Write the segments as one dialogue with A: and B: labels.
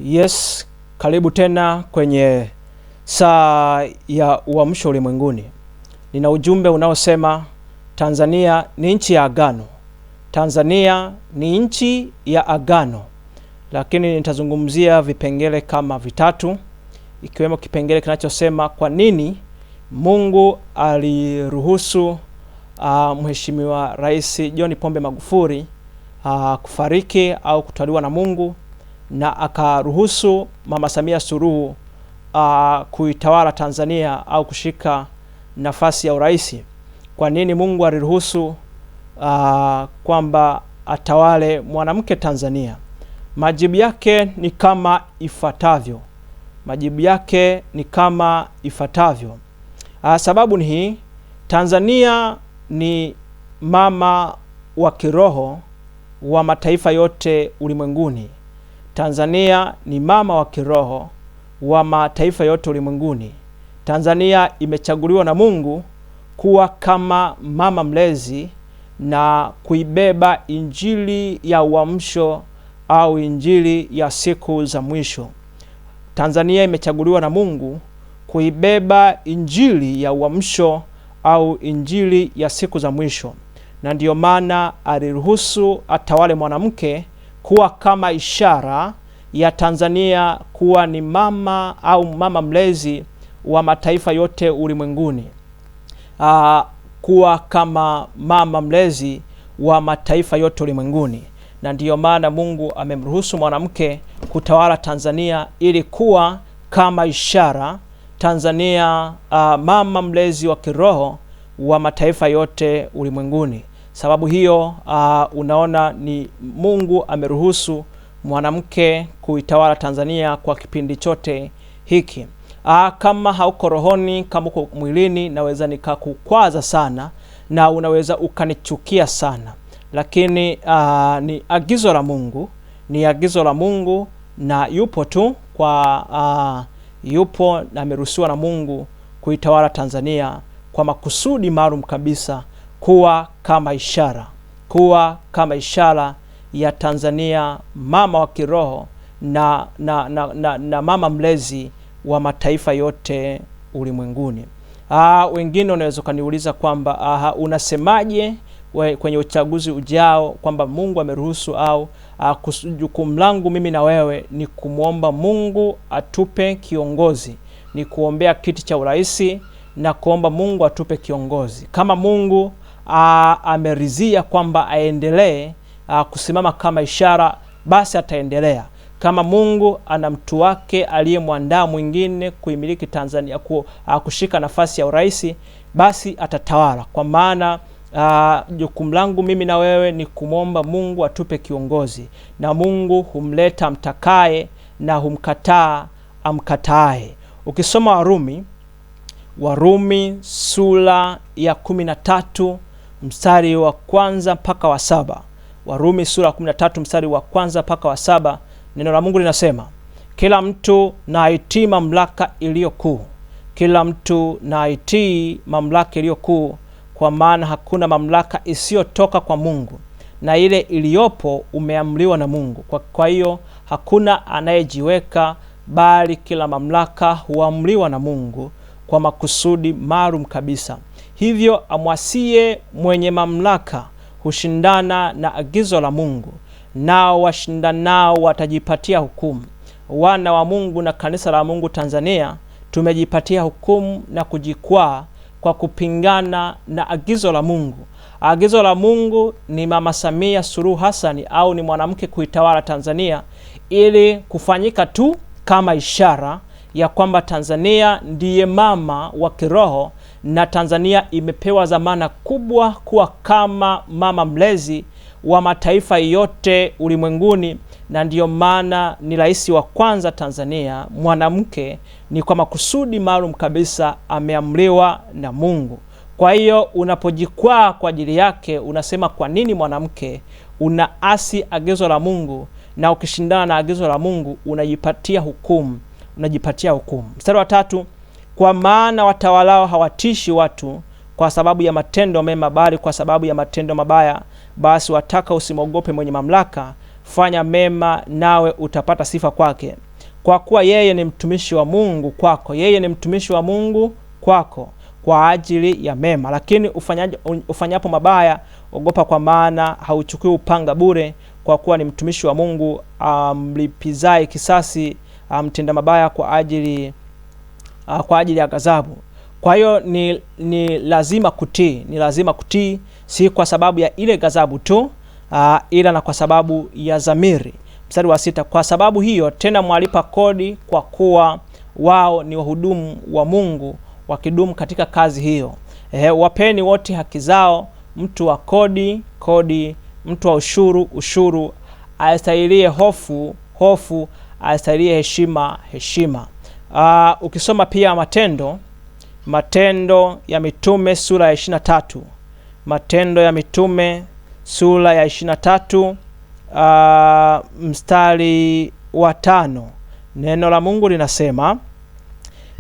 A: Yes, karibu tena kwenye saa ya uamsho ulimwenguni. Nina ujumbe unaosema Tanzania ni nchi ya agano. Tanzania ni nchi ya agano. Lakini nitazungumzia vipengele kama vitatu, ikiwemo kipengele kinachosema kwa nini Mungu aliruhusu Mheshimiwa Rais John Pombe Magufuli kufariki au kutwaliwa na Mungu, na akaruhusu Mama Samia Suluhu kuitawala Tanzania au kushika nafasi ya urais. Kwa nini Mungu aliruhusu kwamba atawale mwanamke Tanzania? Majibu yake ni kama ifuatavyo. Sababu ni hii: Tanzania ni mama wa kiroho wa mataifa yote ulimwenguni. Tanzania ni mama wa kiroho wa mataifa yote ulimwenguni. Tanzania imechaguliwa na Mungu kuwa kama mama mlezi na kuibeba injili ya uamsho au injili ya siku za mwisho. Tanzania imechaguliwa na Mungu kuibeba injili ya uamsho au injili ya siku za mwisho, na ndiyo maana aliruhusu atawale mwanamke kuwa kama ishara ya Tanzania kuwa ni mama au mama mlezi wa mataifa yote ulimwenguni. Kuwa kama mama mlezi wa mataifa yote ulimwenguni. Na ndiyo maana Mungu amemruhusu mwanamke kutawala Tanzania ili kuwa kama ishara Tanzania, mama mlezi wa kiroho wa mataifa yote ulimwenguni. Sababu hiyo unaona ni Mungu ameruhusu mwanamke kuitawala Tanzania kwa kipindi chote hiki. Kama hauko rohoni, kama uko mwilini, naweza nikakukwaza sana na unaweza ukanichukia sana. Lakini ni agizo la Mungu, na yupo tu yupo na ameruhusiwa na Mungu kuitawala Tanzania kwa makusudi maalum kabisa, kuwa kama ishara ya Tanzania, mama wa kiroho na mama mlezi wa mataifa yote ulimwenguni. Wengine unaweza kaniuliza kwamba unasemaje kwenye uchaguzi ujao kwamba Mungu ameruhusu, au jukumu langu mimi na wewe ni kumwomba Mungu atupe kiongozi, ni kuombea kiti cha urais na kuomba Mungu atupe kiongozi. Kama Mungu ameridhia kwamba aendelee kusimama kama ishara, basi ataendelea. Kama Mungu ana mtu wake aliyemwandaa mwingine kuimiliki Tanzania, kushika nafasi ya urais, basi atatawala. Kwa maana jukumu langu mimi na wewe ni kumwomba Mungu atupe kiongozi, na Mungu humleta amtakaye na humkataa amkataaye. Ukisoma Warumi sura ya 13 mstari wa kwanza mpaka wa 7. Warumi sura ya 13 mstari wa kwanza mpaka wa 7, neno la Mungu linasema, kila mtu na aitii mamlaka iliyo kuu. Kila mtu na aitii mamlaka iliyo kuu, kwa maana hakuna mamlaka isiyotoka kwa Mungu, na ile iliyopo umeamriwa na Mungu. Kwa hiyo hakuna anayejiweka, bali kila mamlaka huamriwa na Mungu kwa makusudi maalum kabisa. Hivyo amwasie mwenye mamlaka hushindana na agizo la Mungu, nao washindanao watajipatia hukumu. Wana wa Mungu na kanisa la Mungu Tanzania tumejipatia hukumu na kujikwaa kwa kupingana na agizo la Mungu. Agizo la Mungu ni Mama Samia Suluhu Hassan au ni mwanamke kuitawala Tanzania, ili kufanyika tu kama ishara ya kwamba Tanzania ndiye mama wa kiroho, na Tanzania imepewa dhamana kubwa kuwa kama mama mlezi wa mataifa yote ulimwenguni. Na ndiyo maana ni rais wa kwanza Tanzania mwanamke, ni kwa makusudi maalum kabisa, ameamriwa na Mungu. Kwa hiyo unapojikwaa kwa ajili yake, unasema kwa nini mwanamke? Unaasi agizo la Mungu, na ukishindana na agizo la Mungu unajipatia hukumu. Mstari wa 3, kwa maana watawalao hawatishi watu kwa sababu ya matendo mema, bali kwa sababu ya matendo mabaya. Basi wataka usimwogope mwenye mamlaka, fanya mema nawe utapata sifa kwake. kwa kuwa yeye ni mtumishi wa Mungu kwako. Yeye ni mtumishi wa Mungu kwako kwa ajili ya mema. Lakini ufanyapo mabaya, ogopa, kwa maana hauchukui upanga bure, kwa kuwa ni mtumishi wa Mungu mlipizaye kisasi, mtenda mabaya kwa ajili ya ghadhabu. Kwa hiyo ni lazima kutii, si kwa sababu ya ile ghadhabu tu, ila na kwa sababu ya dhamiri. Mstari wa 6, kwa sababu hiyo tena mwalipa kodi, kwa kuwa wao ni wahudumu wa Mungu, wakidumu katika kazi hiyo. Wapeni wote haki zao, mtu wa kodi, mtu wa ushuru, astahilie hofu, astahilie heshima. Ukisoma pia Matendo ya Mitume sura ya 23. Matendo ya Mitume sura ya 23 mstari wa 5. Neno la Mungu linasema,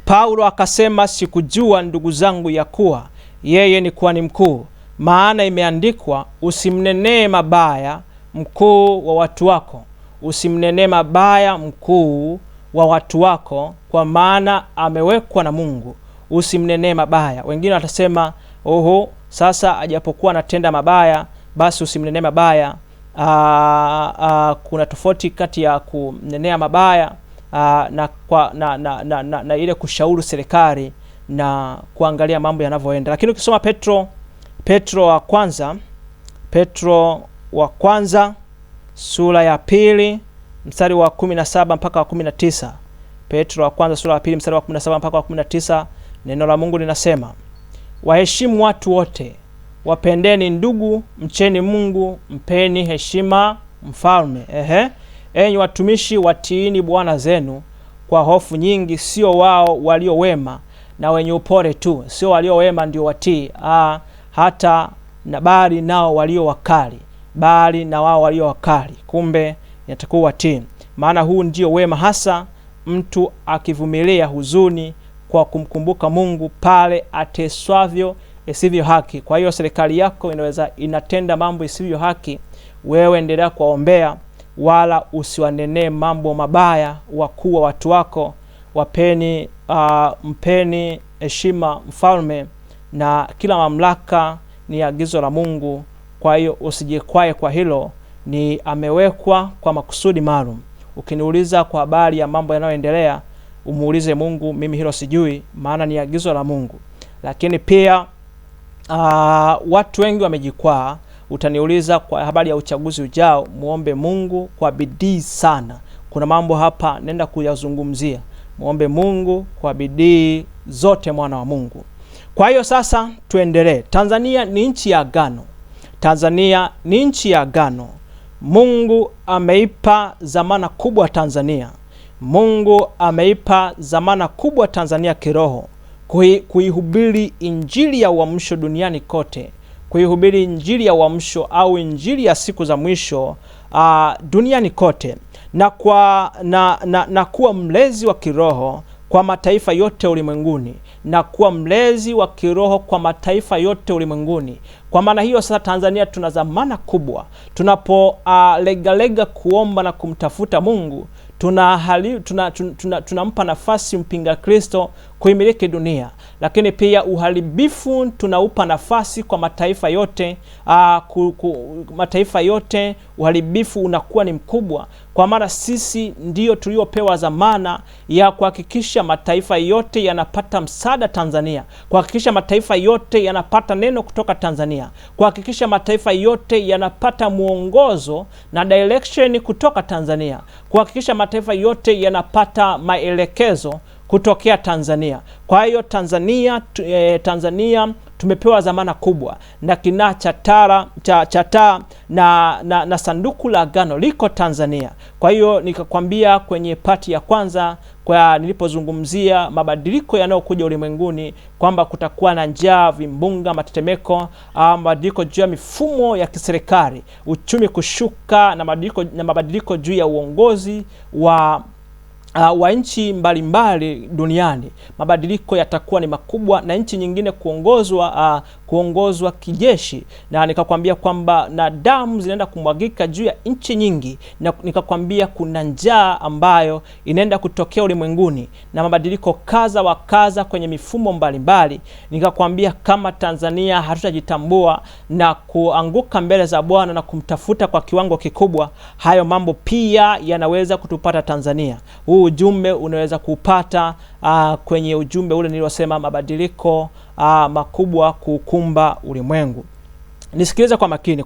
A: Paulo akasema, sikujua ndugu zangu ya kuwa yeye ni kuhani mkuu, maana imeandikwa, usimnenee mabaya mkuu wa watu wako. Usimnenee mabaya mkuu wa watu wako, kwa maana amewekwa na Mungu. Usimnenee mabaya. Wengine watasema, sasa ajapokuwa anatenda mabaya, basi usimnenee mabaya. Kuna tofauti kati ya kumnenea mabaya na ile kushauri serikali na kuangalia mambo yanavyoenda. Lakini ukisoma Petro wa kwanza sura ya 2 mstari wa 17 mpaka wa 19. Petro wa kwanza sura ya 2 mstari wa 17 mpaka wa 19, neno la Mungu linasema, waheshimu watu wote, wapendeni ndugu, mcheni Mungu, mpeni heshima mfalme. Enyi watumishi, watiini bwana zenu kwa hofu nyingi, sio wao walio wema na wenye upole tu, sio walio wema ndio watii, hata na bali nao walio wakali, kumbe yatakuwa watii. Maana huu ndio wema hasa, mtu akivumilia huzuni kwa kumkumbuka Mungu pale ateswavyo isivyo haki. Kwa hiyo serikali yako inatenda mambo isivyo haki, wewe endelea kuwaombea, wala usiwanenee mambo mabaya wakuu wa watu wako. Mpeni heshima mfalme, na kila mamlaka ni agizo la Mungu. Kwa hiyo usijikwae kwa hilo, ni amewekwa kwa makusudi maalum. Ukiniuliza kwa habari ya mambo yanayoendelea, umuulize Mungu, mimi hilo sijui, maana ni agizo la Mungu. Lakini pia watu wengi wamejikwaa. Utaniuliza kwa habari ya uchaguzi ujao, muombe Mungu kwa bidii sana. Kuna mambo hapa nenda kuyazungumzia. Muombe Mungu kwa bidii zote, mwana wa Mungu. Kwa hiyo sasa tuendelee. Tanzania ni nchi ya agano. Mungu ameipa dhamana kubwa Tanzania. Mungu ameipa dhamana kubwa Tanzania kiroho, kuihubiri injili ya uamsho duniani kote, kuihubiri injili ya uamsho au injili ya siku za mwisho duniani kote, na kuwa mlezi wa kiroho kwa mataifa yote ulimwenguni, Kwa maana hiyo sasa Tanzania tuna dhamana kubwa. Tunapolegalega kuomba na kumtafuta Mungu, tunampa nafasi mpinga Kristo kuimiliki dunia. Lakini pia uharibifu tunaupa nafasi kwa mataifa yote. Mataifa yote uharibifu unakuwa ni mkubwa, kwa maana sisi ndio tuliopewa dhamana ya kuhakikisha mataifa yote yanapata msaada Tanzania, kuhakikisha mataifa yote yanapata neno kutoka Tanzania, kuhakikisha mataifa yote yanapata muongozo na direction kutoka Tanzania, kuhakikisha mataifa yote yanapata maelekezo kutokea Tanzania. Kwa hiyo Tanzania tumepewa dhamana kubwa, na kinaa cha taa na sanduku la agano liko Tanzania. Kwa hiyo nikakwambia kwenye pati ya kwanza kwa nilipozungumzia mabadiliko yanayokuja ulimwenguni, kwamba kutakuwa na njaa, vimbunga, matetemeko, mabadiliko juu ya mifumo ya kiserikali, uchumi kushuka, na mabadiliko juu ya uongozi wa nchi mbalimbali duniani, mabadiliko yatakuwa ni makubwa, na nchi nyingine kuongozwa kijeshi, na nikakwambia kwamba na damu zinaenda kumwagika juu ya nchi nyingi, na nikakwambia kuna njaa ambayo inaenda kutokea ulimwenguni na mabadiliko kaza wa kaza kwenye mifumo mbalimbali. Nikakwambia kama Tanzania hatutajitambua na kuanguka mbele za Bwana na kumtafuta kwa kiwango kikubwa, hayo mambo pia yanaweza kutupata Tanzania. Ujumbe unaweza kupata kwenye ujumbe ule niliosema mabadiliko makubwa kukumba ulimwengu. Nisikilize kwa makini.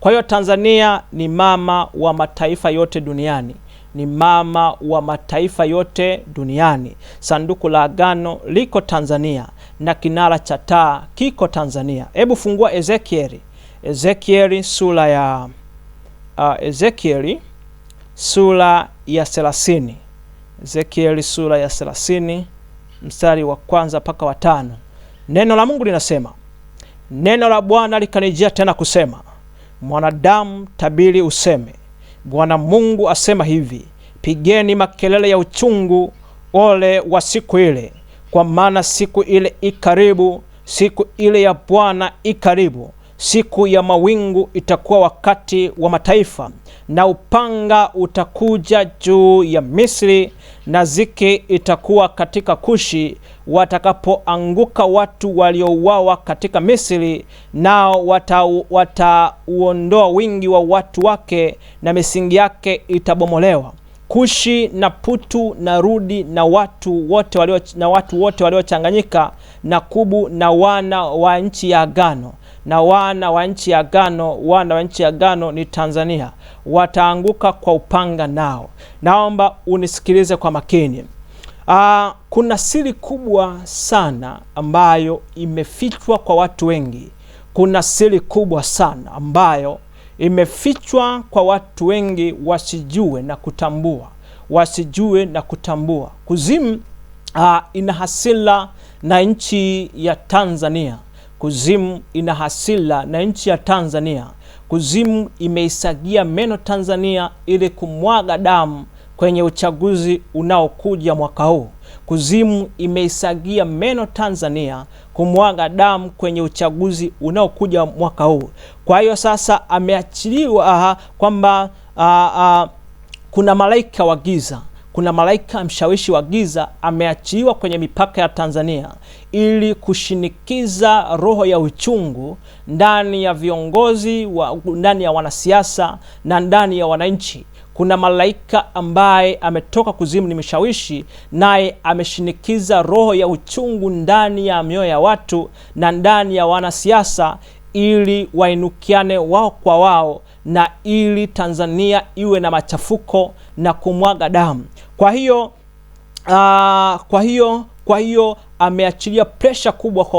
A: Kwa hiyo Tanzania ni mama wa mataifa yote duniani. Ni mama wa mataifa yote duniani. Sanduku la agano liko Tanzania na kinara cha taa kiko Tanzania. Hebu fungua Ezekieli sura ya sura ya 30. Ezekieli sura ya 30 mstari wa 1 mpaka wa 5. Neno la Mungu linasema, neno la Bwana likanijia tena kusema, mwanadamu, tabiri useme, Bwana Mungu asema hivi, pigeni makelele ya uchungu, ole wa siku ile, kwa maana siku ile ikaribu, siku ile ya Bwana ikaribu. Siku ya mawingu itakuwa wakati wa mataifa, na upanga utakuja juu ya Misri, na ziki itakuwa katika Kushi, watakapoanguka watu waliouawa katika Misri, nao watauondoa wingi wa watu wake, na misingi yake itabomolewa. Kushi na Putu na Rudi na watu wote waliochanganyika na Kubu na wana wa nchi ya agano, na wana wa nchi ya agano ni Tanzania, wataanguka kwa upanga nao. Naomba unisikilize kwa makini. Kuna siri kubwa sana ambayo imefichwa kwa watu wengi. Kuna siri kubwa sana ambayo imefichwa kwa watu wengi wasijue na kutambua. Kuzimu ina hasila na nchi ya Tanzania. Kuzimu ina hasila na nchi ya Tanzania. Kuzimu imeisagia meno Tanzania ili kumwaga damu kwenye uchaguzi unaokuja mwaka huu. Kuzimu imeisagia meno Tanzania kumwaga damu kwenye uchaguzi unaokuja mwaka huu. Kwa hiyo sasa ameachiliwa kwamba kuna malaika wa giza, kuna malaika mshawishi wa giza ameachiliwa kwenye mipaka ya Tanzania ili kushinikiza roho ya uchungu ndani ya viongozi, ndani ya wanasiasa na ndani ya wananchi. Kuna malaika ambaye ametoka kuzimu, ni mshawishi, naye ameshinikiza roho ya uchungu ndani ya mioyo ya watu na ndani ya wanasiasa ili wainukiane wao kwa wao na ili Tanzania iwe na machafuko na kumwaga damu. Kwa hiyo ameachilia pressure kubwa kwa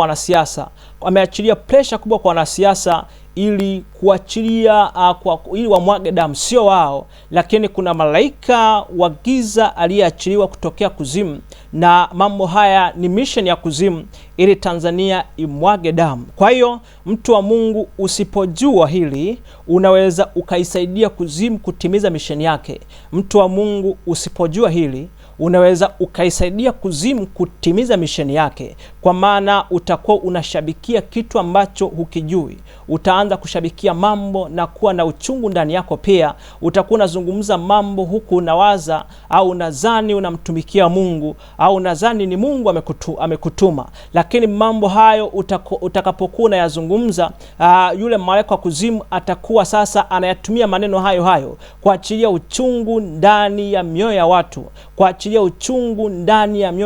A: wanasiasa, ili kuachilia ili wamwage damu, sio wao, lakini kuna malaika wa giza aliyeachiliwa kutokea kuzimu, na mambo haya ni mission ya kuzimu ili Tanzania imwage damu. Kwa hiyo mtu wa Mungu, usipojua hili unaweza ukaisaidia kuzimu kutimiza mission yake. Mtu wa Mungu, usipojua hili unaweza ukaisaidia kuzimu kutimiza misheni yake, kwa maana utakuwa unashabikia kitu ambacho hukijui. Utaanza kushabikia mambo na kuwa na uchungu ndani yako. Pia utakuwa unazungumza mambo huku unawaza au unadhani unamtumikia Mungu au unadhani ni Mungu amekutuma, lakini mambo hayo utakapokuwa unayazungumza, yule malaika wa kuzimu atakuwa sasa anayatumia maneno hayo kuachilia uchungu ndani ya mioyo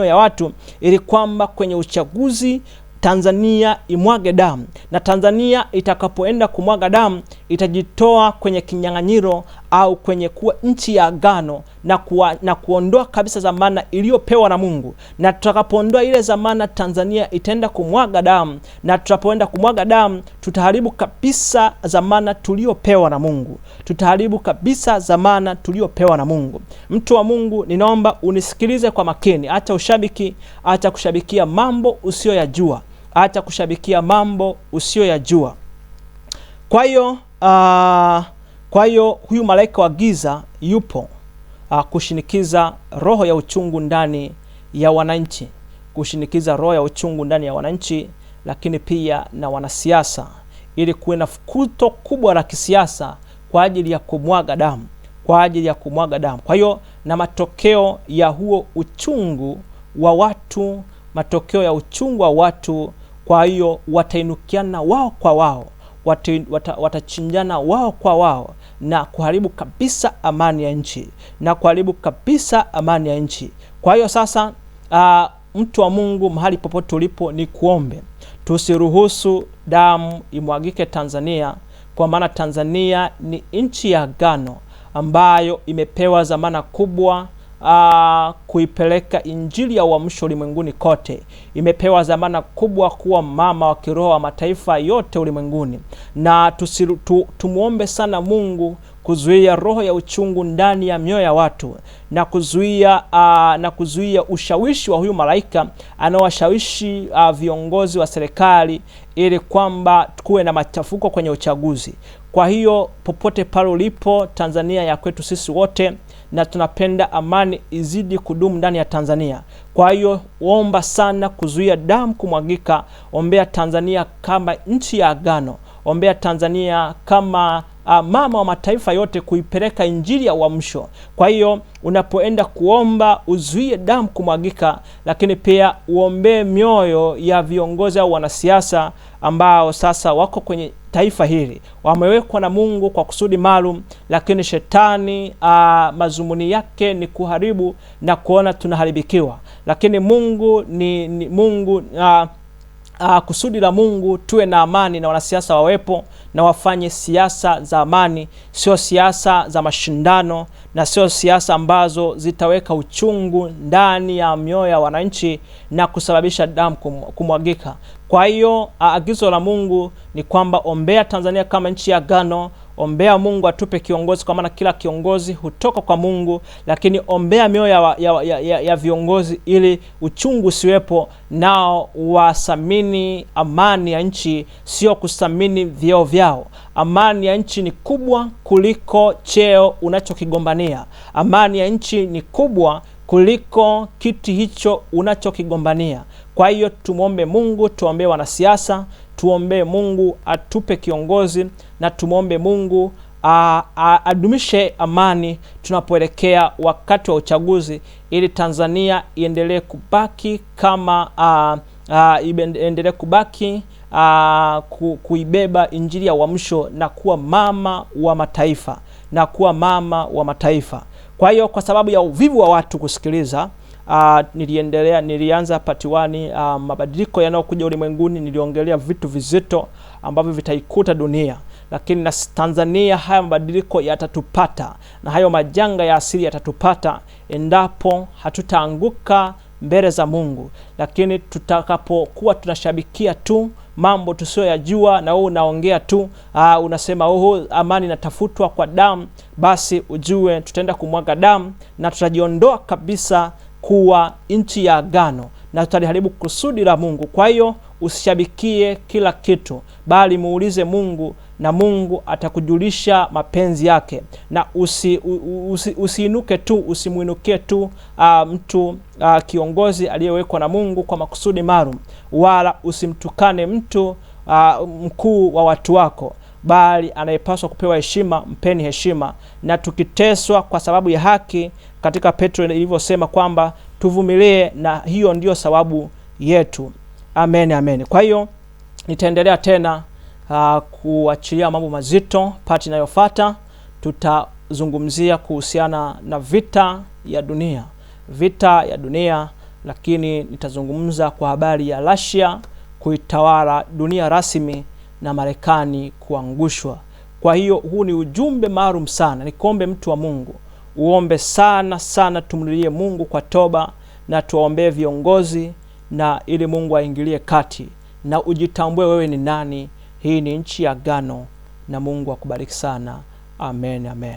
A: ya watu, ili kwamba kwenye uchaguzi Tanzania imwage damu. Na Tanzania itakapoenda kumwaga damu itajitoa kwenye kinyang'anyiro au kwenye kuwa nchi ya agano na kuondoa kabisa zamana iliyopewa na Mungu. Na tutakapoondoa ile zamana, Tanzania itaenda kumwaga damu, na tutapoenda kumwaga damu tutaharibu kabisa zamana tuliopewa na Mungu. Mtu wa Mungu, ninaomba unisikilize kwa makini. Acha ushabiki, acha kushabikia mambo usiyoyajua. Kwa hiyo huyu malaika wa giza yupo kushinikiza roho ya uchungu ndani ya wananchi, kushinikiza roho ya uchungu ndani ya wananchi, lakini pia na wanasiasa, ili kuwe na fukuto kubwa la kisiasa kwa ajili ya kumwaga damu, kwa ajili ya kumwaga damu. Kwa hiyo na matokeo ya huo uchungu wa watu, matokeo ya uchungu wa watu, kwa hiyo watainukiana wao kwa wao, watachinjana wao kwa wao, na kuharibu kabisa amani ya nchi, na kuharibu kabisa amani ya nchi. Kwa hiyo sasa, mtu wa Mungu, mahali popote ulipo, ni kuombe tusiruhusu damu imwagike Tanzania, kwa maana Tanzania ni nchi ya agano ambayo imepewa dhamana kubwa kuipeleka injili ya uamsho ulimwenguni kote. Imepewa dhamana kubwa kuwa mama wa kiroho wa mataifa yote ulimwenguni, na tumuombe sana Mungu kuzuia roho ya uchungu ndani ya mioyo ya watu, na kuzuia ushawishi wa huyu malaika anaowashawishi viongozi wa serikali, ili kwamba tukuwe na machafuko kwenye uchaguzi. Kwa hiyo popote pale ulipo, Tanzania ya kwetu sisi wote, na tunapenda amani izidi kudumu ndani ya Tanzania. Kwa hiyo omba sana kuzuia damu kumwagika. Ombea Tanzania kama nchi ya agano. Ombea Tanzania kama mama wa mataifa yote, kuipeleka injili ya uamsho. Kwa hiyo unapoenda kuomba, uzuie damu kumwagika, lakini pia uombee mioyo ya viongozi au wanasiasa ambao sasa wako kwenye taifa hili, wamewekwa na Mungu kwa kusudi maalum, lakini shetani mazumuni yake ni kuharibu na kuona tunaharibikiwa. Lakini Mungu ni Mungu, kusudi la Mungu tuwe na amani, na wanasiasa wawepo na wafanye siasa za amani, sio siasa za mashindano, na sio siasa ambazo zitaweka uchungu ndani ya mioyo ya wananchi na kusababisha damu kumwagika. Kwa hiyo agizo la Mungu ni kwamba ombea Tanzania kama nchi ya agano. Ombea Mungu atupe kiongozi, kwa maana kila kiongozi hutoka kwa Mungu, lakini ombea mioyo ya viongozi ili uchungu usiwepo, nao wasamini amani ya nchi, sio kusamini vyeo vyao. Amani ya nchi ni kubwa kuliko cheo unachokigombania. Amani ya nchi ni kubwa kuliko kiti hicho unachokigombania. Kwa hiyo tumuombe Mungu, tuombee wanasiasa, tuombee Mungu atupe kiongozi, na tumuombe Mungu adumishe amani tunapoelekea wakati wa uchaguzi, ili Tanzania iendelee kubaki kama iendelee kubaki kuibeba injili ya uamsho, na kuwa mama wa mataifa, na kuwa mama wa mataifa. Kwa hiyo kwa sababu ya uvivu wa watu kusikiliza, nilianza part 1 mabadiliko yanayokuja ulimwenguni. Niliongelea vitu vizito ambavyo vitaikuta dunia, lakini na Tanzania haya mabadiliko yatatupata, na hayo majanga ya asili yatatupata endapo hatutaanguka mbele za Mungu. Lakini tutakapokuwa tunashabikia tu mambo tusiyoyajua, na wewe unaongea tu, unasema amani inatafutwa kwa damu, basi ujue tutaenda kumwaga damu, na tutajiondoa kabisa kuwa nchi ya agano, na tutaliharibu kusudi la Mungu. Kwa hiyo usishabikie kila kitu, bali muulize Mungu, na Mungu atakujulisha mapenzi yake. Na usiinuke tu, usimuinukie tu mtu kiongozi aliyewekwa na Mungu kwa makusudi maalum, wala usimtukane mtu mkuu wa watu wako, bali anayepaswa kupewa heshima mpeni heshima. Na tukiteswa kwa sababu ya haki, katika Petro ilivyosema kwamba tuvumilie, na hiyo ndio sababu yetu. Amen, amen. Kwa hiyo nitaendelea tena kuachilia mambo mazito. Part inayofuata tutazungumzia kuhusiana na vita ya dunia, lakini nitazungumza kwa habari ya Russia kuitawala dunia rasmi na Marekani kuangushwa. Kwa hiyo huu ni ujumbe maalum sana. Nikuombe mtu wa Mungu, uombe sana sana, tumlilie Mungu kwa toba, na tuombee viongozi, na ili Mungu aingilie kati, na ujitambue wewe ni nani. Hii ni nchi ya agano, na Mungu akubariki sana. Amen, amen.